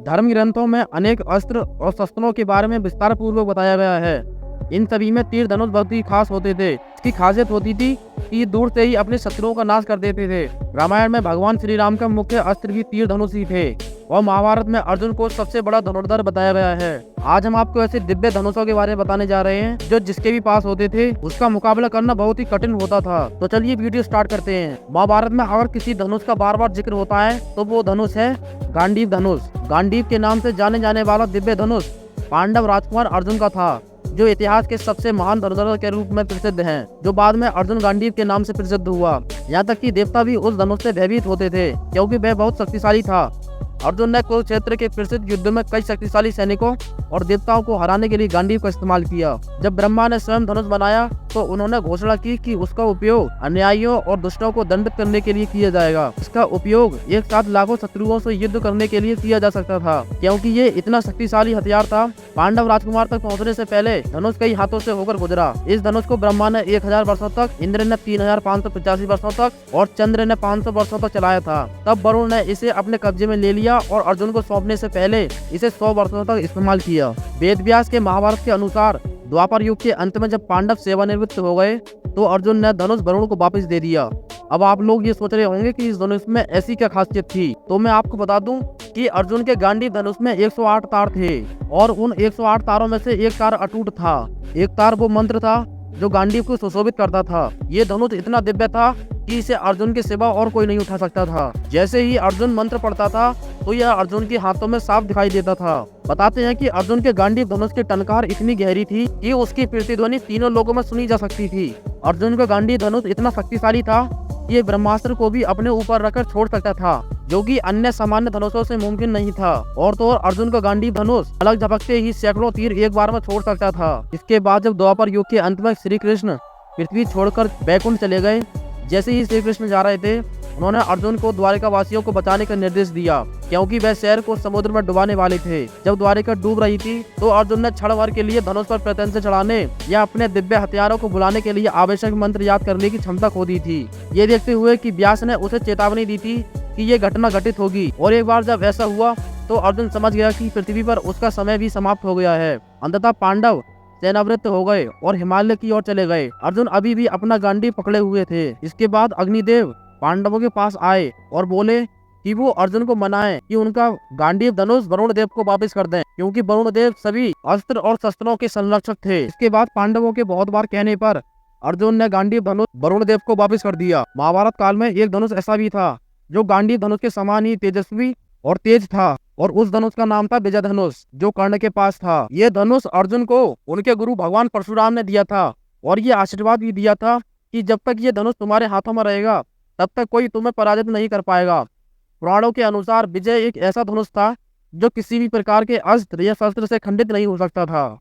धर्म ग्रंथों में अनेक अस्त्र और शस्त्रों के बारे में विस्तार पूर्वक बताया गया है। इन सभी में तीर धनुष बहुत ही खास होते थे। इसकी खासियत होती थी कि ये दूर से ही अपने शत्रुओं का नाश कर देते थे। रामायण में भगवान श्री राम का मुख्य अस्त्र भी तीर धनुष ही थे और महाभारत में अर्जुन को सबसे बड़ा धनुर्धर बताया गया है। आज हम आपको ऐसे दिव्य धनुषों के बारे में बताने जा रहे हैं जो जिसके भी पास होते थे उसका मुकाबला करना बहुत ही कठिन होता था। तो चलिए वीडियो स्टार्ट करते हैं। महाभारत में अगर किसी धनुष का बार बार जिक्र होता है तो वो धनुष है गांडीव धनुष। गांडीव के नाम से जाने जाने वाला दिव्य धनुष पांडव राजकुमार अर्जुन का था, जो इतिहास के सबसे महान धनुर्धर के रूप में प्रसिद्ध हैं, जो बाद में अर्जुन गांडीव के नाम से प्रसिद्ध हुआ। यहाँ तक कि देवता भी उस धनुष से भयभीत होते थे क्योंकि वह बहुत शक्तिशाली था। अर्जुन ने कुरुक्षेत्र के प्रसिद्ध युद्ध में कई शक्तिशाली सैनिकों और देवताओं को हराने के लिए गांडीव का इस्तेमाल किया। जब ब्रह्मा ने स्वयं धनुष बनाया तो उन्होंने घोषणा की कि उसका उपयोग अन्यायियों और दुष्टों को दंडित करने के लिए किया जाएगा। इसका उपयोग एक साथ लाखों शत्रुओं से युद्ध करने के लिए किया जा सकता था क्योंकि ये इतना शक्तिशाली हथियार था। पांडव राजकुमार तक पहुंचने से पहले धनुष कई हाथों से होकर गुजरा। इस धनुष को ब्रह्मा ने 1000 वर्षों तक, इंद्र ने 3585 वर्षों तक और चंद्र ने 500 वर्षों तक चलाया था। तब वरुण ने इसे अपने कब्जे में ले लिया और अर्जुन को सौंपने से पहले इसे 100 वर्षों तक इस्तेमाल किया। वेद व्यास के महाभारत के अनुसार द्वापर युग के अंत में जब पांडव सेवानिवृत्त हो गए तो अर्जुन ने धनुष वरुण को वापस दे दिया। अब आप लोग ये सोच रहे होंगे कि इस धनुष में ऐसी क्या खासियत थी, तो मैं आपको बता दूं कि अर्जुन के गांडीव धनुष में 108 तार थे और उन 108 तारों में से एक तार अटूट था। एक तार वो मंत्र था जो गांडीव को सुशोभित करता था। ये धनुष इतना दिव्य था कि इसे अर्जुन के सिवा और कोई नहीं उठा सकता था। जैसे ही अर्जुन मंत्र पढ़ता था तो यह अर्जुन के हाथों में साफ दिखाई देता था। बताते हैं कि अर्जुन के गांडीव धनुष की टनकार इतनी गहरी थी कि उसकी प्रतिध्वनि तीनों लोगों में सुनी जा सकती थी। अर्जुन का गांडीव धनुष इतना शक्तिशाली था कि ये ब्रह्मास्त्र को भी अपने ऊपर रखकर छोड़ सकता था, जो कि अन्य सामान्य धनुषों से मुमकिन नहीं था। और तो और अर्जुन का गांडीव धनुष अलग झपकते ही सैकड़ों तीर एक बार में छोड़ सकता था। इसके बाद जब द्वापर युग के अंत में श्री कृष्ण पृथ्वी छोड़कर बैकुंठ चले गए, जैसे ही श्री कृष्ण जा रहे थे उन्होंने अर्जुन को द्वारिका वासियों को बचाने का निर्देश दिया क्योंकि वह शहर को समुद्र में डुबाने वाले थे। जब द्वारिका डूब रही थी तो अर्जुन ने क्षण भर के लिए धनुष पर प्रत्यंश चढ़ाने या अपने दिव्य हथियारों को बुलाने के लिए आवश्यक मंत्र याद करने की क्षमता खो दी थी। ये देखते हुए कि व्यास ने उसे चेतावनी दी थी कि ये घटना घटित होगी, और एक बार जब ऐसा हुआ तो अर्जुन समझ गया कि पृथ्वी पर उसका समय भी समाप्त हो गया है। अंततः पांडव सेनावृत्त हो गए और हिमालय की ओर चले गए। अर्जुन अभी भी अपना गांडीव पकड़े हुए थे। इसके बाद अग्निदेव पांडवों के पास आए और बोले कि वो अर्जुन को मनाएं कि उनका गांडीव धनुष वरुण देव को वापस कर दें, क्योंकि वरुण देव सभी अस्त्र और शस्त्रों के संरक्षक थे। इसके बाद पांडवों के बहुत बार कहने पर अर्जुन ने गांडीव धनुष वरुण देव को वापस कर दिया। महाभारत काल में एक धनुष ऐसा भी था जो गांडीव धनुष के समान ही तेजस्वी और तेज था, और उस धनुष का नाम था विजय धनुष, जो कर्ण के पास था। ये धनुष अर्जुन को उनके गुरु भगवान परशुराम ने दिया था और ये आशीर्वाद भी दिया था कि जब तक ये धनुष तुम्हारे हाथों में रहेगा तब तक कोई तुम्हें पराजित नहीं कर पाएगा। पुराणों के अनुसार विजय एक ऐसा धनुष था जो किसी भी प्रकार के अस्त्र या शस्त्र से खंडित नहीं हो सकता था।